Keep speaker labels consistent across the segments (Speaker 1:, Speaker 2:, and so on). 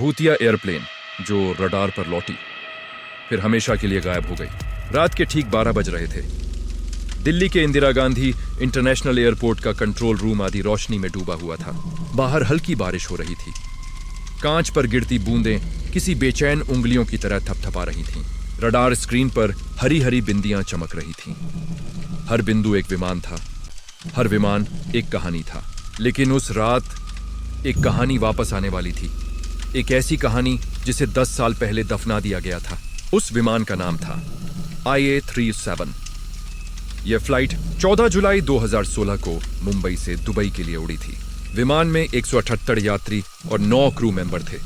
Speaker 1: भूतिया एयरप्लेन जो रडार पर लौटी, फिर हमेशा के लिए गायब हो गई। रात के ठीक 12 बज रहे थे। दिल्ली के इंदिरा गांधी इंटरनेशनल एयरपोर्ट का कंट्रोल रूम आधी रोशनी में डूबा हुआ था। बाहर हल्की बारिश हो रही थी। कांच पर गिरती बूंदें किसी बेचैन उंगलियों की तरह थपथपा रही थीं। रडार स्क्रीन पर हरी हरी बिंदियां चमक रही थीं। हर बिंदु एक विमान था, हर विमान एक कहानी था। लेकिन उस रात एक कहानी वापस आने वाली थी। एक ऐसी कहानी जिसे 10 साल पहले दफना दिया गया था। उस विमान का नाम था IA-37। यह फ्लाइट 14 जुलाई 2016 को मुंबई से दुबई के लिए उड़ी थी। विमान में 178 यात्री और 9 क्रू मेंबर थे।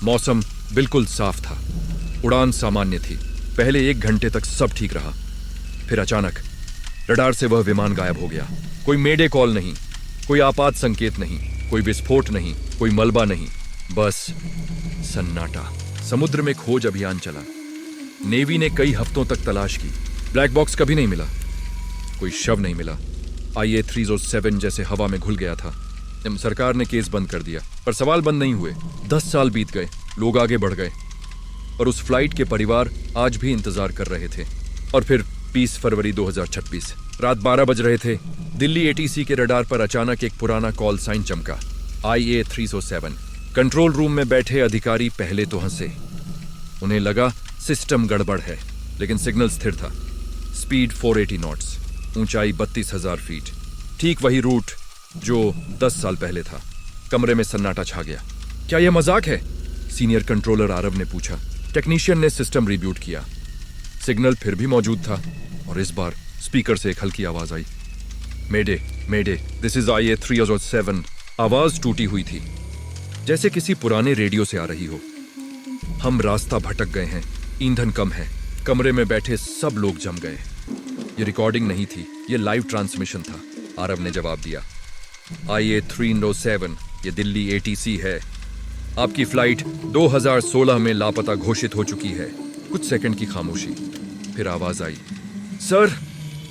Speaker 1: मौसम बिल्कुल साफ था। उड़ान सामान्य थी। पहले 1 घंटे तक सब ठीक रहा। फिर अचानक रडार से वह विमान गायब हो गया। कोई मेडे कॉल नहीं, कोई आपात संकेत नहीं, कोई विस्फोट नहीं, कोई मलबा नहीं, बस सन्नाटा। समुद्र में खोज अभियान चला। नेवी ने कई हफ्तों तक तलाश की। ब्लैक बॉक्स कभी नहीं मिला, कोई शव नहीं मिला। IA-307 जैसे हवा में घुल गया था। सरकार ने केस बंद कर दिया, पर सवाल बंद नहीं हुए। 10 साल बीत गए, लोग आगे बढ़ गए, और उस फ्लाइट के परिवार आज भी इंतजार कर रहे थे। और फिर 20 फरवरी 2026 रात 12 बज रहे थे। दिल्ली ATC के रडार पर अचानक एक पुराना कॉल साइन चमका, IA-307। कंट्रोल रूम में बैठे अधिकारी पहले तो हंसे। उन्हें लगा सिस्टम गड़बड़ है, लेकिन सिग्नल स्थिर था। स्पीड 480 नॉट्स, ऊंचाई 32,000 फीट, ठीक वही रूट जो 10 साल पहले था। कमरे में सन्नाटा छा गया। क्या यह मजाक है? सीनियर कंट्रोलर आरव ने पूछा। टेक्नीशियन ने सिस्टम रिब्यूट किया। सिग्नल फिर भी मौजूद था, और इस बार स्पीकर से एक हल्की आवाज आई, मेडे मेडे, दिस इज IA-307। आवाज टूटी हुई थी, जैसे किसी पुराने रेडियो से आ रही हो। हम रास्ता भटक गए हैं, ईंधन कम है। कमरे में बैठे सब लोग जम गए। ये रिकॉर्डिंग नहीं थी, ये लाइव ट्रांसमिशन था। आरव ने जवाब दिया, IA-307, ये दिल्ली ATC है। आपकी फ्लाइट 2016 में लापता घोषित हो चुकी है। कुछ सेकंड की खामोशी, फिर आवाज आई, सर,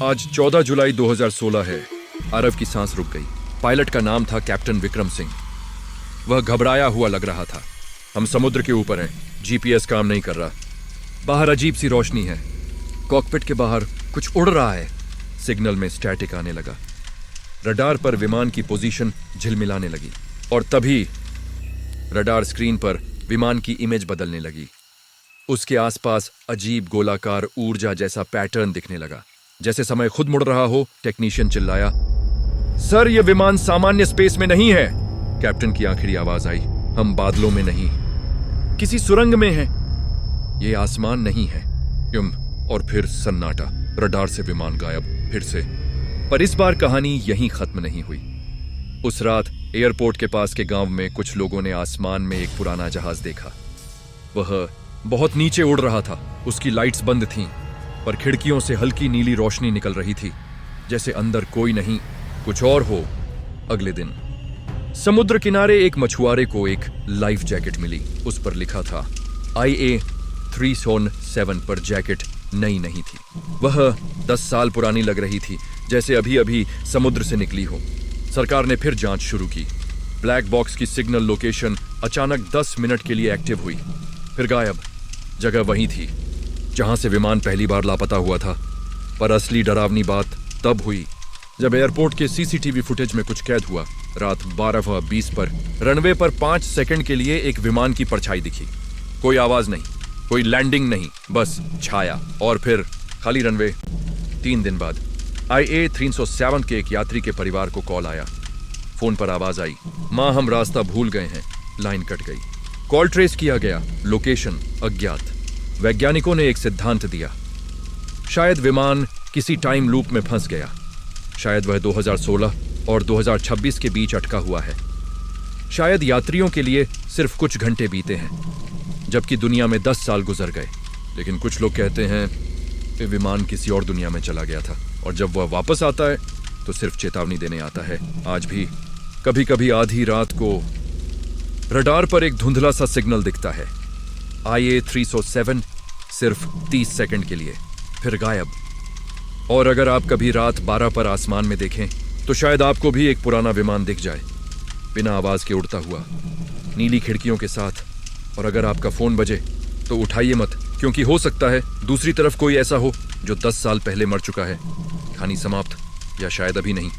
Speaker 1: आज 14 जुलाई 2016 है। आरव की सांस रुक गई। पायलट का नाम था कैप्टन विक्रम सिंह। वह घबराया हुआ लग रहा था। हम समुद्र के ऊपर हैं, GPS काम नहीं कर रहा। बाहर अजीब सी रोशनी है। कॉकपिट के बाहर कुछ उड़ रहा है। सिग्नल में स्टैटिक आने लगा। रडार पर विमान की पोजीशन झिलमिलाने लगी, और तभी रडार स्क्रीन पर विमान की इमेज बदलने लगी। उसके आसपास अजीब गोलाकार ऊर्जा जैसा पैटर्न दिखने लगा, जैसे समय खुद मुड़ रहा हो। टेक्नीशियन चिल्लाया, सर, यह विमान सामान्य स्पेस में नहीं है। कैप्टन की आखिरी आवाज आई, हम बादलों में नहीं, किसी सुरंग में हैं। ये आसमान नहीं है। और फिर सन्नाटा। रडार से विमान गायब फिर से। पर इस बार कहानी यहीं खत्म नहीं हुई। उस रात एयरपोर्ट के पास के गांव में कुछ लोगों ने आसमान में एक पुराना जहाज देखा। वह बहुत नीचे उड़ रहा था। उसकी लाइट्स बंद थीं, पर खिड़कियों से हल्की नीली रोशनी निकल रही थी, जैसे अंदर कोई नहीं, कुछ और हो। अगले दिन समुद्र किनारे एक मछुआरे को एक लाइफ जैकेट मिली। उस पर लिखा था IA-307, पर जैकेट नई नहीं थी। वह 10 साल पुरानी लग रही थी, जैसे अभी अभी समुद्र से निकली हो। सरकार ने फिर जांच शुरू की। ब्लैक बॉक्स की सिग्नल लोकेशन अचानक 10 मिनट के लिए एक्टिव हुई, फिर गायब। जगह वही थी जहां से विमान पहली बार लापता हुआ था। पर असली डरावनी बात तब हुई जब एयरपोर्ट के CCTV फुटेज में कुछ कैद हुआ। रात 12:20 पर रनवे पर 5 सेकंड के लिए एक विमान की परछाई दिखी। कोई आवाज नहीं, कोई लैंडिंग नहीं, बस छाया, और फिर खाली रनवे। 3 दिन बाद IA-307 के एक यात्री के परिवार को कॉल आया। फोन पर आवाज आई, मां, हम रास्ता भूल गए हैं। लाइन कट गई। कॉल ट्रेस किया गया, लोकेशन अज्ञात। वैज्ञानिकों ने एक सिद्धांत दिया, शायद विमान किसी टाइम लूप में फंस गया। शायद वह 2016 और 2026 के बीच अटका हुआ है। शायद यात्रियों के लिए सिर्फ कुछ घंटे बीते हैं, जबकि दुनिया में 10 साल गुजर गए। लेकिन कुछ लोग कहते हैं कि विमान किसी और दुनिया में चला गया था, और जब वह वापस आता है तो सिर्फ चेतावनी देने आता है। आज भी कभी कभी आधी रात को रडार पर एक धुंधला सा सिग्नल दिखता है। IA-307 सिर्फ 30 सेकंड के लिए, फिर गायब। और अगर आप कभी रात 12 पर आसमान में देखें तो शायद आपको भी एक पुराना विमान दिख जाए, बिना आवाज के उड़ता हुआ, नीली खिड़कियों के साथ, और अगर आपका फोन बजे तो उठाइए मत, क्योंकि हो सकता है दूसरी तरफ कोई ऐसा हो जो 10 साल पहले मर चुका है। कहानी समाप्त, या शायद अभी नहीं।